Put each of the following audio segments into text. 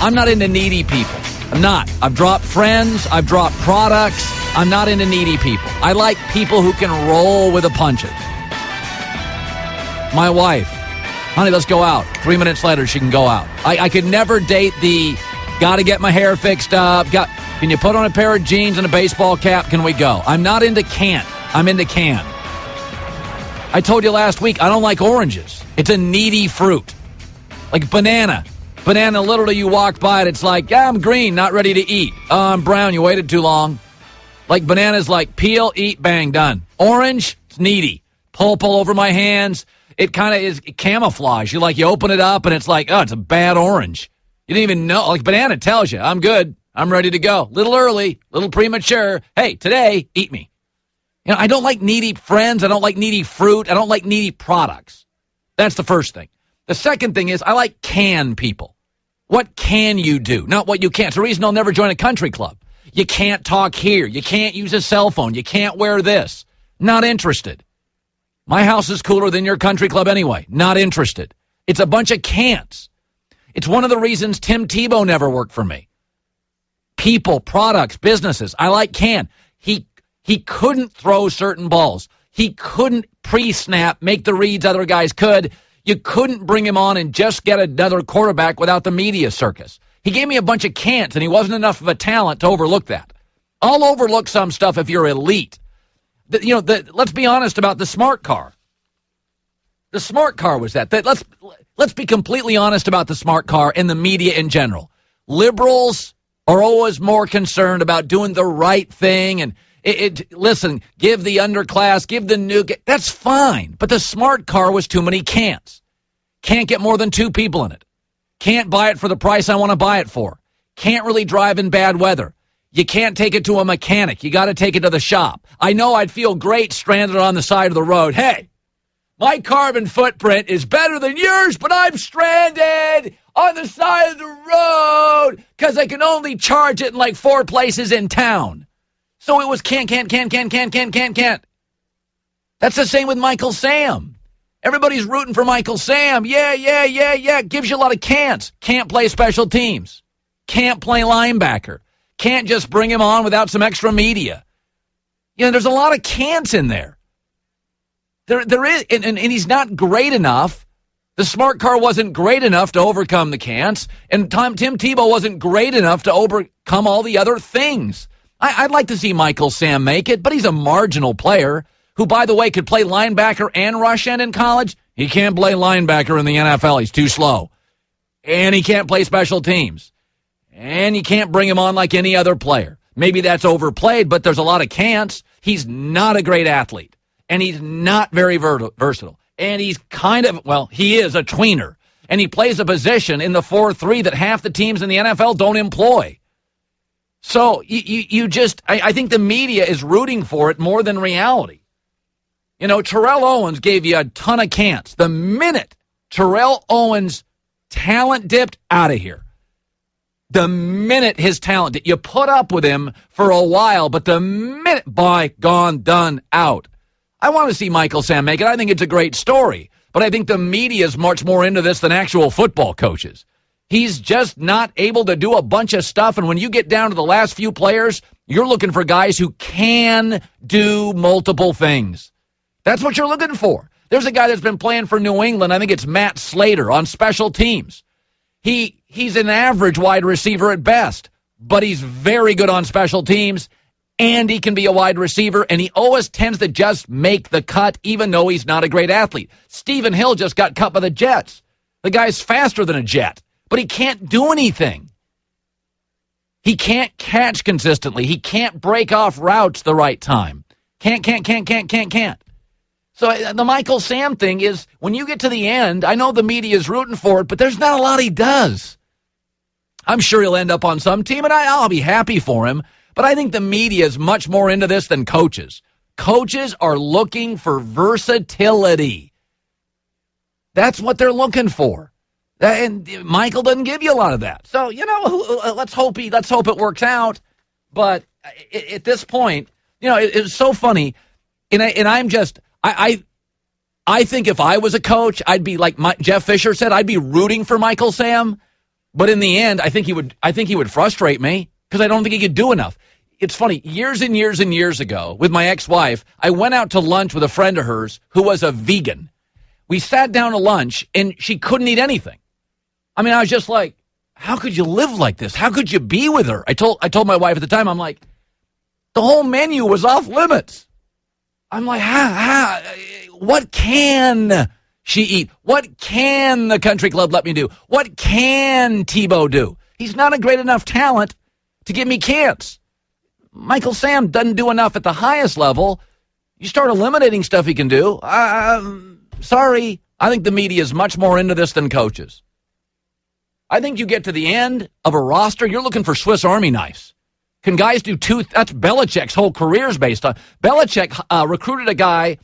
I'm not into needy people. I'm not. I've dropped friends. I've dropped products. I'm not into needy people. I like people who can roll with the punches. My wife, honey, let's go out. 3 minutes later, she can go out. I could never date the got to get my hair fixed up. Can you put on a pair of jeans and a baseball cap? Can we go? I'm not into can't. I'm into can. I told you last week, I don't like oranges. It's a needy fruit. Like banana. Banana, literally, you walk by it, it's like, yeah, I'm green, not ready to eat. Oh, I'm brown, you waited too long. Like banana's like peel, eat, bang, done. Orange, it's needy. Pull over my hands. It kind of is camouflage. You open it up, and it's like, oh, it's a bad orange. You didn't even know. Like banana tells you, I'm good. I'm ready to go. Little early, little premature. Hey, today, eat me. I don't like needy friends. I don't like needy fruit. I don't like needy products. That's the first thing. The second thing is I like can people. What can you do? Not what you can't. It's the reason I'll never join a country club. You can't talk here. You can't use a cell phone. You can't wear this. Not interested. My house is cooler than your country club anyway. Not interested. It's a bunch of can'ts. It's one of the reasons Tim Tebow never worked for me. People, products, businesses. I like can. He couldn't throw certain balls. He couldn't pre-snap, make the reads other guys could. You couldn't bring him on and just get another quarterback without the media circus. He gave me a bunch of can'ts, and he wasn't enough of a talent to overlook that. I'll overlook some stuff if you're elite. Let's be honest about the smart car. The smart car was that. Let's be completely honest about the smart car and the media in general. Liberals are always more concerned about doing the right thing and listen, give the underclass, give the new. That's fine. But the smart car was too many can'ts. Can't get more than 2 people in it. Can't buy it for the price I want to buy it for. Can't really drive in bad weather. You can't take it to a mechanic. You got to take it to the shop. I know I'd feel great stranded on the side of the road. Hey, my carbon footprint is better than yours, but I'm stranded on the side of the road because I can only charge it in like 4 places in town. So it was can't. That's the same with Michael Sam. Everybody's rooting for Michael Sam. Yeah. Gives you a lot of can'ts. Can't play special teams. Can't play linebacker. Can't just bring him on without some extra media. There's a lot of can'ts in there. There is, and he's not great enough. The smart car wasn't great enough to overcome the can'ts, and Tim Tebow wasn't great enough to overcome all the other things. I'd like to see Michael Sam make it, but he's a marginal player who, by the way, could play linebacker and rush end in college. He can't play linebacker in the NFL. He's too slow. And he can't play special teams. And you can't bring him on like any other player. Maybe that's overplayed, but there's a lot of can'ts. He's not a great athlete. And he's not very versatile. And he's he is a tweener. And he plays a position in the 4-3 that half the teams in the NFL don't employ. So I think the media is rooting for it more than reality. Terrell Owens gave you a ton of can'ts. The minute Terrell Owens' talent dipped, out of here. The minute his talent, you put up with him for a while, but the minute, gone, done, out. I want to see Michael Sam make it. I think it's a great story, but I think the media is much more into this than actual football coaches. He's just not able to do a bunch of stuff, and when you get down to the last few players, you're looking for guys who can do multiple things. That's what you're looking for. There's a guy that's been playing for New England. I think it's Matt Slater on special teams. He's an average wide receiver at best, but he's very good on special teams, and he can be a wide receiver, and he always tends to just make the cut, even though he's not a great athlete. Stephen Hill just got cut by the Jets. The guy's faster than a jet, but he can't do anything. He can't catch consistently. He can't break off routes the right time. Can't. So the Michael Sam thing is, when you get to the end, I know the media is rooting for it, but there's not a lot he does. I'm sure he'll end up on some team, and I'll be happy for him, but I think the media is much more into this than coaches. Coaches are looking for versatility. That's what they're looking for. And Michael doesn't give you a lot of that. So, let's hope it works out. But at this point, it's so funny, and I'm just... I think if I was a coach, I'd be like Jeff Fisher said, I'd be rooting for Michael Sam. But in the end, I think he would frustrate me because I don't think he could do enough. It's funny, years and years and years ago, with my ex-wife, I went out to lunch with a friend of hers who was a vegan. We sat down to lunch, and she couldn't eat anything. I mean, I was just like, how could you live like this? How could you be with her? I told my wife at the time, I'm like, the whole menu was off limits. I'm like, what can she eat? What can the country club let me do? What can Tebow do? He's not a great enough talent to give me can'ts. Michael Sam doesn't do enough at the highest level. You start eliminating stuff he can do. Sorry, I think the media is much more into this than coaches. I think you get to the end of a roster, you're looking for Swiss Army knives. Can guys do two? That's Belichick's whole career is based on. Belichick recruited a guy,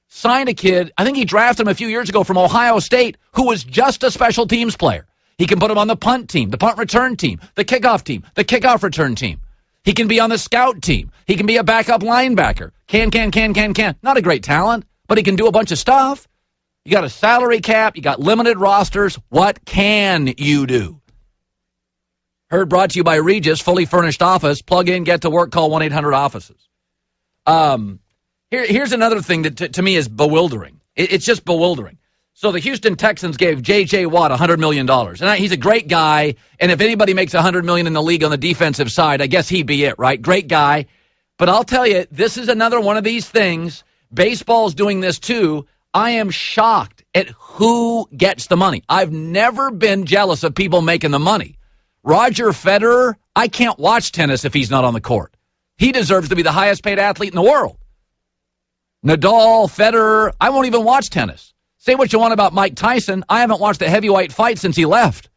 signed a kid, I think he drafted him a few years ago from Ohio State, who was just a special teams player. He can put him on the punt team, the punt return team, the kickoff return team. He can be on the scout team. He can be a backup linebacker. Can. Not a great talent, but he can do a bunch of stuff. You got a salary cap. You got limited rosters. What can you do? Heard brought to you by Regis, fully furnished office. Plug in, get to work, call 1-800-OFFICES. Here's another thing that to me is bewildering. It's just bewildering. So the Houston Texans gave J.J. Watt $100 million. And he's a great guy, and if anybody makes $100 million in the league on the defensive side, I guess he'd be it, right? Great guy. But I'll tell you, this is another one of these things. Baseball's doing this too. I am shocked at who gets the money. I've never been jealous of people making the money. Roger Federer, I can't watch tennis if he's not on the court. He deserves to be the highest paid athlete in the world. Nadal, Federer, I won't even watch tennis. Say what you want about Mike Tyson. I haven't watched a heavyweight fight since he left.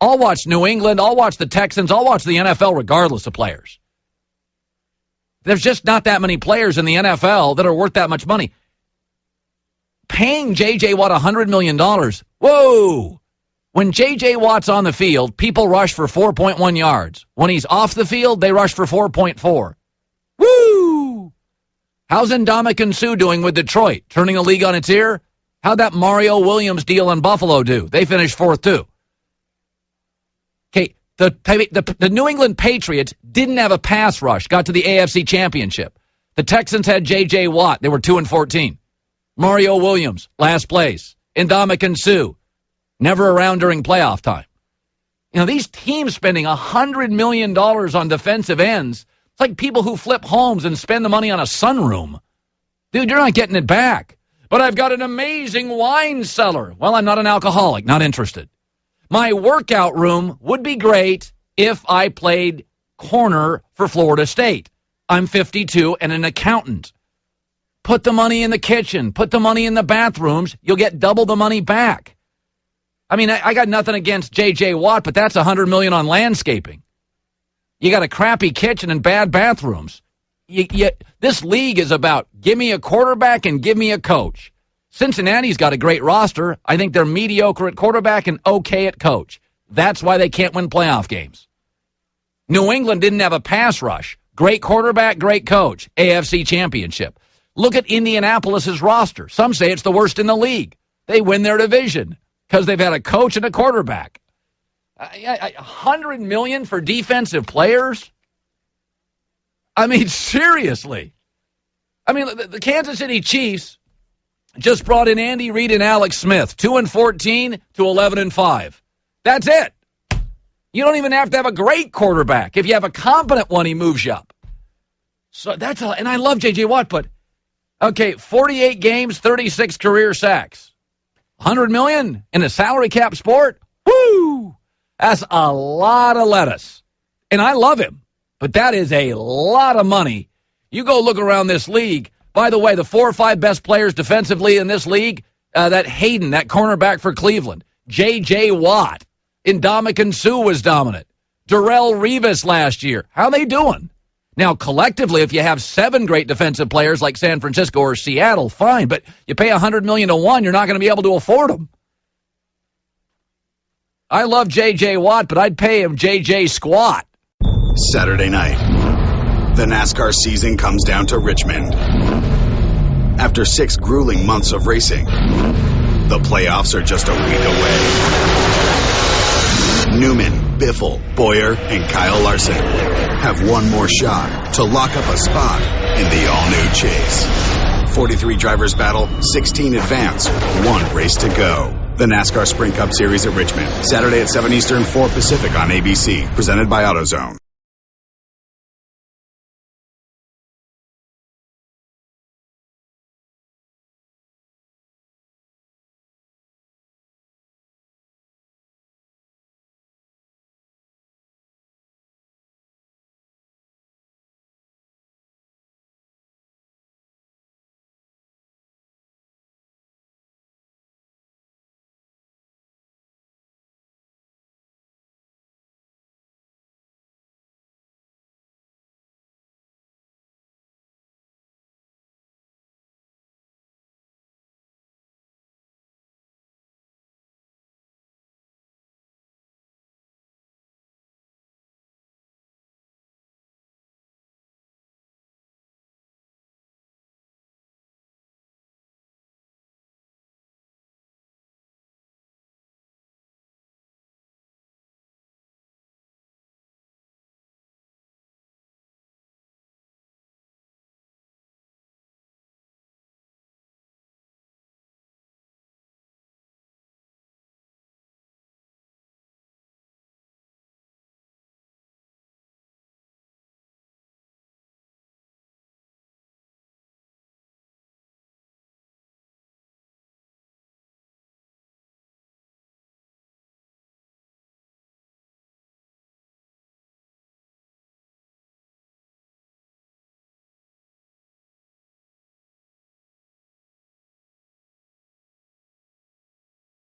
I'll watch New England. I'll watch the Texans. I'll watch the NFL regardless of players. There's just not that many players in the NFL that are worth that much money. Paying J.J. Watt $100 million. Whoa! When J.J. Watt's on the field, people rush for 4.1 yards. When he's off the field, they rush for 4.4. Woo! How's Ndamukong Suh doing with Detroit? Turning the league on its ear? How'd that Mario Williams deal in Buffalo do? They finished fourth, too. Okay, the New England Patriots didn't have a pass rush, got to the AFC Championship. The Texans had J.J. Watt. They were 2-14. Mario Williams, last place. Ndamukong Suh, never around during playoff time. You know, these teams spending $100 million on defensive ends, it's like people who flip homes and spend the money on a sunroom. Dude, you're not getting it back. But I've got an amazing wine cellar. Well, I'm not an alcoholic, not interested. My workout room would be great if I played corner for Florida State. I'm 52 and an accountant. Put the money in the kitchen. Put the money in the bathrooms. You'll get double the money back. I mean, I got nothing against J.J. Watt, but that's $100 million on landscaping. You got a crappy kitchen and bad bathrooms. This league is about give me a quarterback and give me a coach. Cincinnati's got a great roster. I think they're mediocre at quarterback and okay at coach. That's why they can't win playoff games. New England didn't have a pass rush. Great quarterback, great coach. AFC Championship. Look at Indianapolis's roster. Some say it's the worst in the league. They win their division because they've had a coach and a quarterback. $100 million for defensive players? I mean, seriously. I mean, the Kansas City Chiefs just brought in Andy Reid and Alex Smith, 2-14 to 11-5. That's it. You don't even have to have a great quarterback. If you have a competent one, he moves you up. So that's all. And I love J.J. Watt, but okay, 48 games, 36 career sacks. $100 million in a salary cap sport? Woo! That's a lot of lettuce. And I love him. But that is a lot of money. You go look around this league. By the way, the 4 or 5 best players defensively in this league, that Hayden, that cornerback for Cleveland, J.J. Watt, Ndamukong Suh was dominant. Darrelle Revis last year. How are they doing? Now, collectively, if you have 7 great defensive players like San Francisco or Seattle, fine. But you pay $100 million to one, you're not going to be able to afford them. I love J.J. Watt, but I'd pay him J.J. Squat. Saturday night, the NASCAR season comes down to Richmond. After 6 grueling months of racing, the playoffs are just a week away. Newman, Biffle, Boyer, and Kyle Larson have one more shot to lock up a spot in the all-new Chase. 43 drivers battle, 16 advance, 1 race to go. The NASCAR Sprint Cup Series at Richmond, Saturday at 7 Eastern, 4 Pacific on ABC, presented by AutoZone.